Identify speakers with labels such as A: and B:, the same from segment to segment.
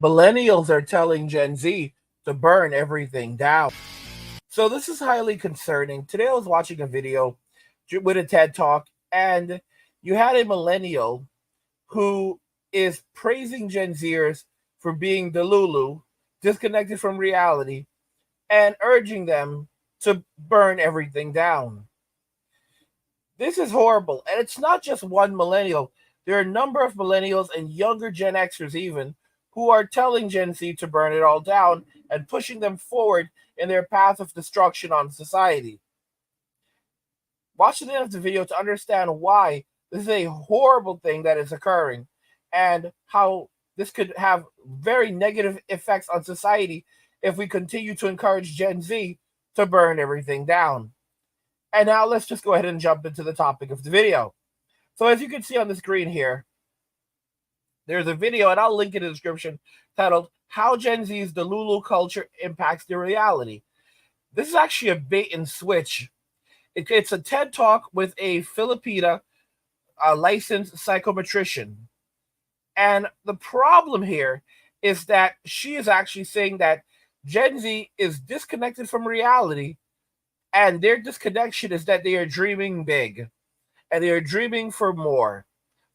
A: Millennials are telling Gen Z to burn everything down. So this is highly concerning. Today I was watching a video with a TED Talk, and you had a millennial who is praising Gen Zers for being delulu, disconnected from reality, and urging them to burn everything down. This is horrible. And it's not just one millennial. There are a number of millennials and younger Gen Xers even who are telling Gen Z to burn it all down and pushing them forward in their path of destruction on society. Watch the end of the video to understand why this is a horrible thing that is occurring and how this could have very negative effects on society if we continue to encourage Gen Z to burn everything down. And now let's just go ahead and jump into the topic of the video. So as you can see on the screen here, there's a video, and I'll link it in the description, titled How Gen Z's Delulu Culture Impacts Their Reality. This is actually a bait and switch. It's a TED Talk with a Filipina licensed psychometrician. And the problem here is that she is actually saying that Gen Z is disconnected from reality, and their disconnection is that they are dreaming big and they are dreaming for more.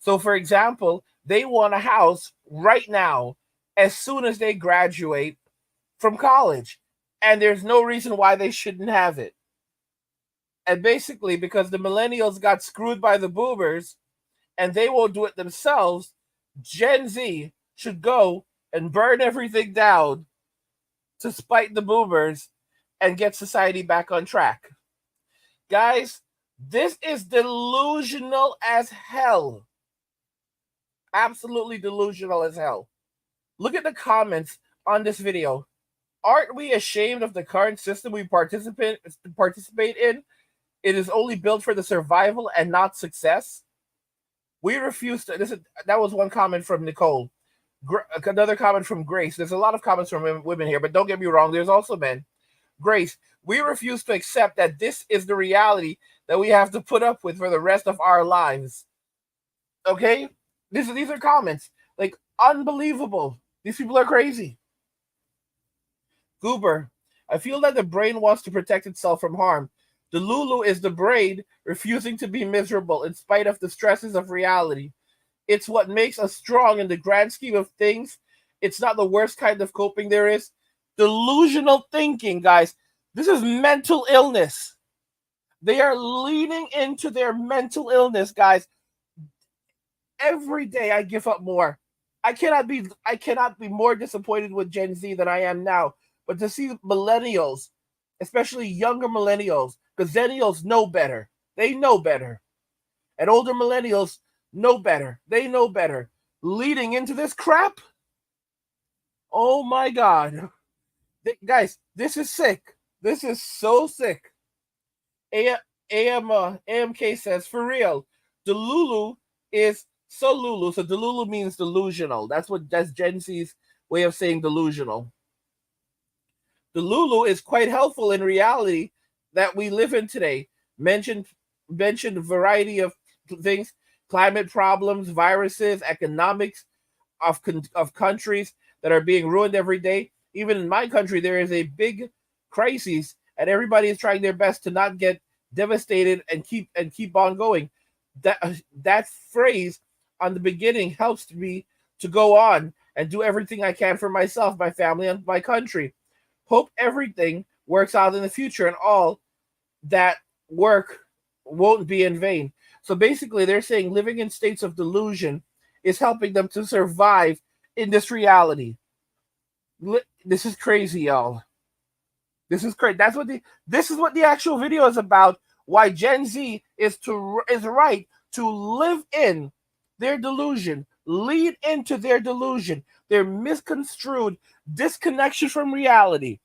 A: So, for example, they want a house right now as soon as they graduate from college, and there's no reason why they shouldn't have it. And basically, because the millennials got screwed by the boomers and they won't do it themselves, Gen Z should go and burn everything down to spite the boomers and get society back on track. Guys, this is delusional as hell. Absolutely delusional as hell. Look at the comments on this video. Aren't we ashamed of the current system we participate in? It is only built for the survival and not success. We refuse to. That was one comment from Nicole. Another comment from Grace. There's a lot of comments from women here, but don't get me wrong, there's also men. Grace, we refuse to accept that this is the reality that we have to put up with for the rest of our lives. Okay? These are comments. Like, unbelievable. These people are crazy. Goober, I feel that the brain wants to protect itself from harm. The Lulu is the brain refusing to be miserable in spite of the stresses of reality. It's what makes us strong in the grand scheme of things. It's not the worst kind of coping there is. Delusional thinking, guys. This is mental illness. They are leaning into their mental illness, guys. Every day I give up more. I cannot be more disappointed with Gen Z than I am now. But to see millennials, especially younger millennials, because Zennials know better. They know better. And older millennials know better. They know better. Leading into this crap? Oh my God. Guys, this is sick. This is so sick. AMK says, for real, Delulu is so Lulu. So Delulu means delusional. That's Gen Z's way of saying delusional. Delulu is quite helpful in reality that we live in today. Mentioned a variety of things: climate problems, viruses, economics of countries that are being ruined every day. Even in my country, there is a big crisis, and everybody is trying their best to not get devastated and keep on going. That phrase on the beginning helps me to go on and do everything I can for myself, my family, and my country. Hope everything works out in the future and all that work won't be in vain. So basically, they're saying living in states of delusion is helping them to survive in this reality. This is crazy, y'all. This is crazy. This is what the actual video is about. Why Gen Z is right to live in their delusion, lead into their delusion, their misconstrued disconnection from reality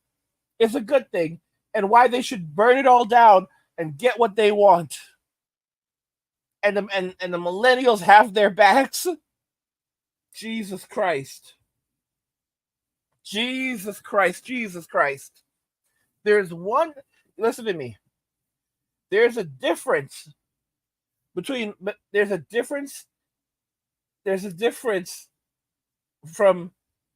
A: is a good thing, and why they should burn it all down and get what they want. And the millennials have their backs. Jesus Christ. Jesus Christ. Jesus Christ. Listen to me. There's a difference from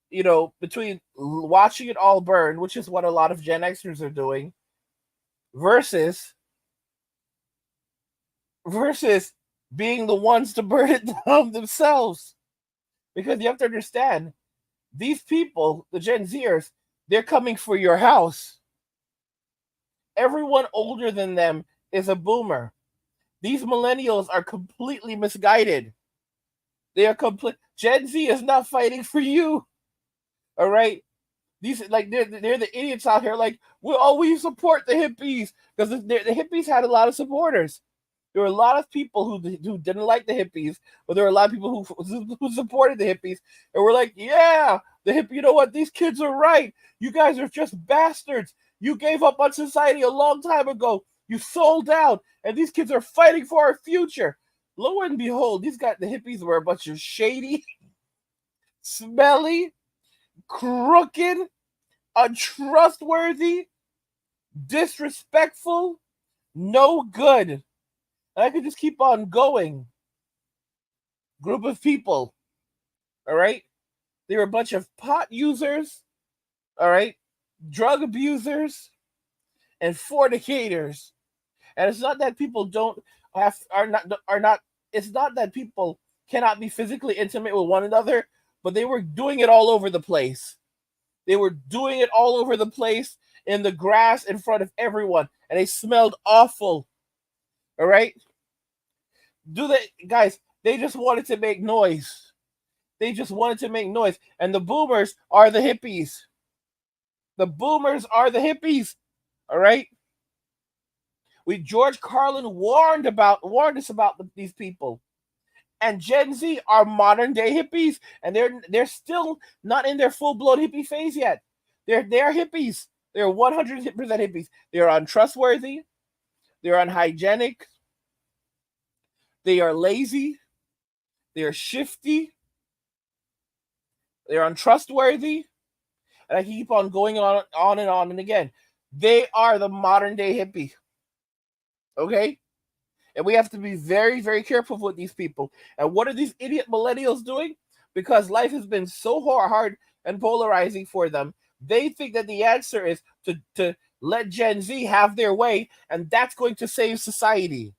A: between watching it all burn, which is what a lot of Gen Xers are doing, versus being the ones to burn it down themselves. Because you have to understand, these people, the Gen Zers, they're coming for your house. Everyone older than them is a boomer. These millennials are completely misguided. They are complete. Gen Z is not fighting for you. All right. These they're the idiots out here. Like we support the hippies because the hippies had a lot of supporters. There were a lot of people who didn't like the hippies, but there were a lot of people who supported the hippies and were like, yeah, the hippie. You know what? These kids are right. You guys are just bastards. You gave up on society a long time ago. You sold out, and these kids are fighting for our future. Lo and behold, the hippies were a bunch of shady, smelly, crooked, untrustworthy, disrespectful, no good. And I could just keep on going. Group of people. All right? They were a bunch of pot users, all right? Drug abusers, and fornicators. And it's not that people it's not that people cannot be physically intimate with one another, but they were doing it all over the place. They were doing it all over the place in the grass in front of everyone, and they smelled awful. All right? Guys, they just wanted to make noise. They just wanted to make noise. And the boomers are the hippies. The boomers are the hippies. All right? George Carlin warned us about these people. And Gen Z are modern day hippies, and they're still not in their full-blown hippie phase yet. They're hippies. They're 100% hippies. They're untrustworthy. They're unhygienic. They are lazy. They are shifty. They're untrustworthy. And I keep on going on and on and again. They are the modern day hippie. Okay? And we have to be very, very careful with these people. And what are these idiot millennials doing? Because life has been so hard and polarizing for them, they think that the answer is to let Gen Z have their way, and that's going to save society.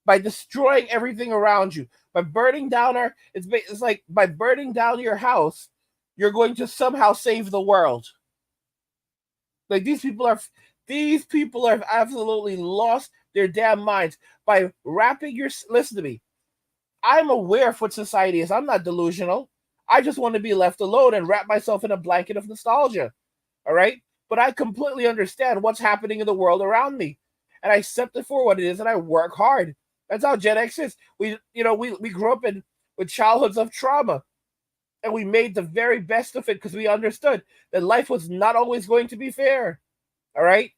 A: By destroying everything around you. By burning down it's like by burning down your house, you're going to somehow save the world. Like these people have absolutely lost their damn minds by listen to me. I'm aware of what society is. I'm not delusional. I just want to be left alone and wrap myself in a blanket of nostalgia. All right? But I completely understand what's happening in the world around me. And I accept it for what it is, and I work hard. That's how Gen X is. We grew up with childhoods of trauma. And we made the very best of it because we understood that life was not always going to be fair. All right?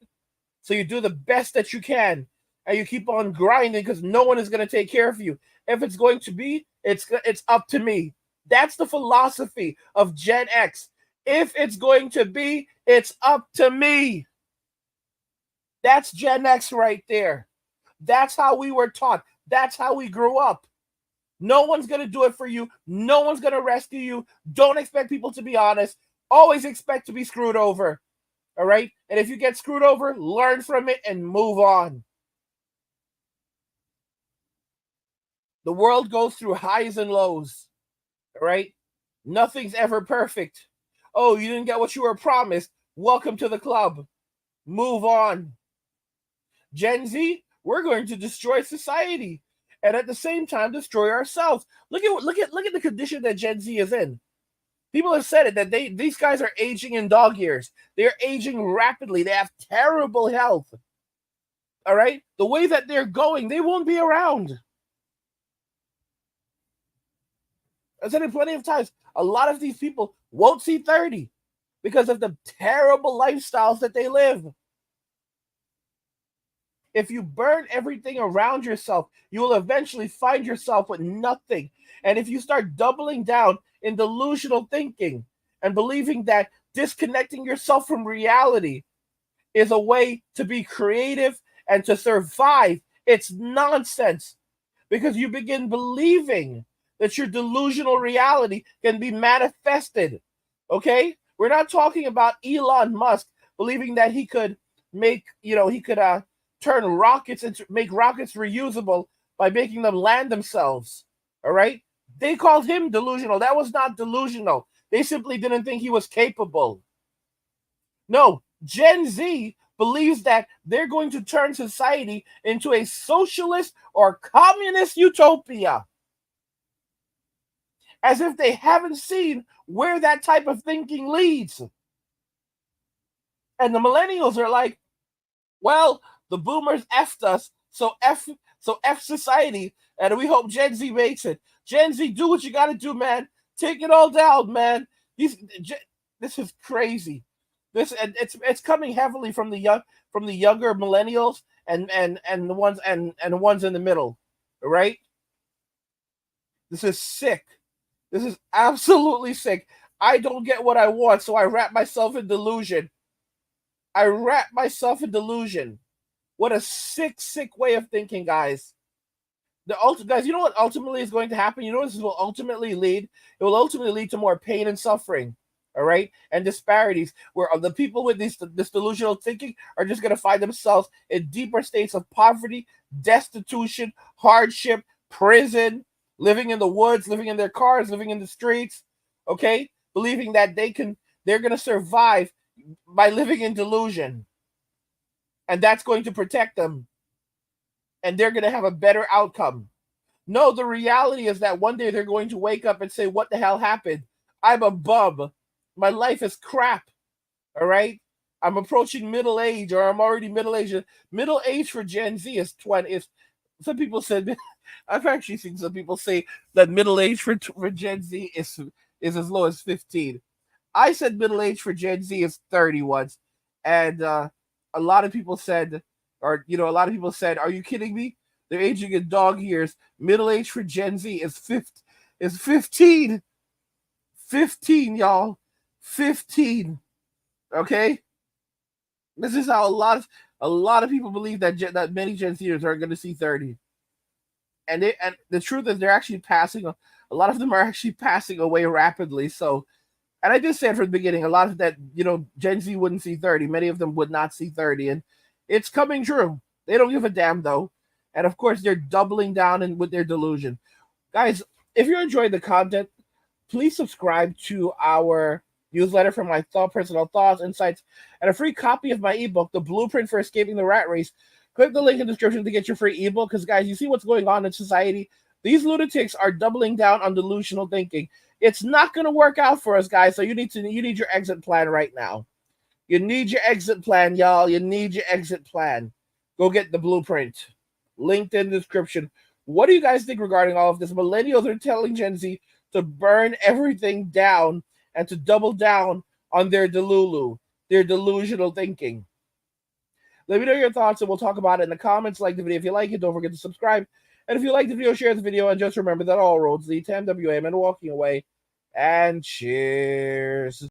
A: So you do the best that you can. And you keep on grinding because no one is going to take care of you. If it's going to be, it's up to me. That's the philosophy of Gen X. If it's going to be, it's up to me. That's Gen X right there. That's how we were taught. That's how we grew up. No one's going to do it for you. No one's going to rescue you. Don't expect people to be honest. Always expect to be screwed over. All right? And if you get screwed over, learn from it and move on. The world goes through highs and lows. All right? Nothing's ever perfect. Oh, you didn't get what you were promised. Welcome to the club. Move on. Gen Z, we're going to destroy society and at the same time destroy ourselves. Look at the condition that Gen Z is in. People have said it that these guys are aging in dog years. They're aging rapidly. They have terrible health. All right? The way that they're going, they won't be around. I've said it plenty of times. A lot of these people won't see 30 because of the terrible lifestyles that they live. If you burn everything around yourself, you will eventually find yourself with nothing. And if you start doubling down in delusional thinking and believing that disconnecting yourself from reality is a way to be creative and to survive, it's nonsense. Because you begin believing that your delusional reality can be manifested. Okay? We're not talking about Elon Musk believing that he could make, he could turn rockets into make rockets reusable by making them land themselves. All right? They called him delusional. That was not delusional. They simply didn't think he was capable. No, Gen Z believes that they're going to turn society into a socialist or communist utopia. As if they haven't seen where that type of thinking leads. And the millennials are like, well, the boomers effed us, so F society, and we hope Gen Z makes it. Gen Z, do what you got to do, man. Take it all down, man. This is crazy. This, and it's coming heavily from the younger millennials and the ones in the middle, right? This is sick. This is absolutely sick. I don't get what I want, so I wrap myself in delusion. I wrap myself in delusion. What a sick, sick way of thinking, guys. Guys, you know what ultimately is going to happen? You know what this will ultimately lead? It will ultimately lead to more pain and suffering, all right? And disparities, where the people with this delusional thinking are just going to find themselves in deeper states of poverty, destitution, hardship, prison, living in the woods, living in their cars, living in the streets, okay? Believing that they're going to survive by living in delusion. And that's going to protect them. And they're going to have a better outcome. No, the reality is that one day they're going to wake up and say, what the hell happened? I'm a bum. My life is crap. All right? I'm approaching middle age, or I'm already middle age. Middle age for Gen Z is 20. Some people said, I've actually seen some people say that middle age for Gen Z is as low as 15. I said middle age for Gen Z is 30 once. And a lot of people said, are you kidding me? They're aging in dog years. Middle age for Gen Z is 15. 15, y'all. 15. Okay? This is how a lot of people believe that many Gen Zers are going to see 30. And the truth is they're actually a lot of them are actually passing away rapidly. So, and I did say it from the beginning, a lot of that, Gen Z wouldn't see 30. Many of them would not see 30. And it's coming true. They don't give a damn, though. And of course, they're doubling down with their delusion. Guys, if you're enjoying the content, please subscribe to our newsletter for my personal thoughts, insights, and a free copy of my ebook, The Blueprint for Escaping the Rat Race. Click the link in the description to get your free ebook, because, guys, you see what's going on in society. These lunatics are doubling down on delusional thinking. It's not going to work out for us, guys, so you need your exit plan right now. You need your exit plan, y'all. You need your exit plan. Go get the blueprint. Linked in the description. What do you guys think regarding all of this? Millennials are telling Gen Z to burn everything down and to double down on their delusional thinking. Let me know your thoughts, and we'll talk about it in the comments. Like the video if you like it. Don't forget to subscribe. And if you like the video, share the video. And just remember that all roads lead to MWM and walking away. And cheers.